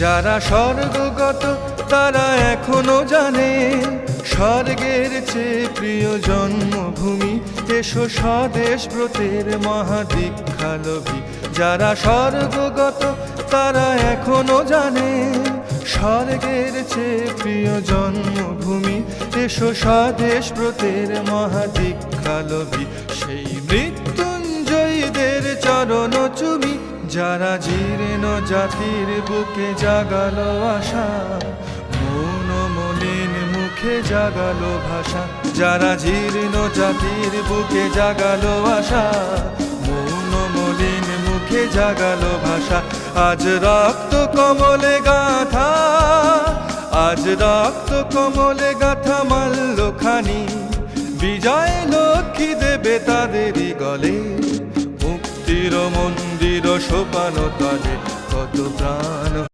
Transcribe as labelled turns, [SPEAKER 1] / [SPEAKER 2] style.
[SPEAKER 1] যারা স্বর্গগত তারা এখনো জানে স্বর্গের চেয়ে প্রিয় জন্মভূমি। এসো স্বদেশ ব্রতের মহাদীক্ষালভী। যারা স্বর্গগত তারা এখনো জানে স্বর্গের চেয়ে প্রিয় জন্মভূমি। এসো স্বদেশ ব্রতের মহাদীক্ষালভী। সেই মৃত্যুঞ্জয়ীদের চরণ চুমি। যারা জীর্ণ জাতির বুকে জাগালো আশা, মৌন মলিন মুখে জাগালো ভাষা। যারা জীর্ণ জাতির বুকে জাগালো আশা, মৌন মলিন মুখে জাগালো ভাষা। আজ রক্ত কমলে গাথা, আজ রক্ত কমলে গাথা মাল্যখানি। বিজয় লক্ষ্মী দেবে তাদেরই গলে, মুক্তির মন্দির সোপানো তলে। কত প্রাণ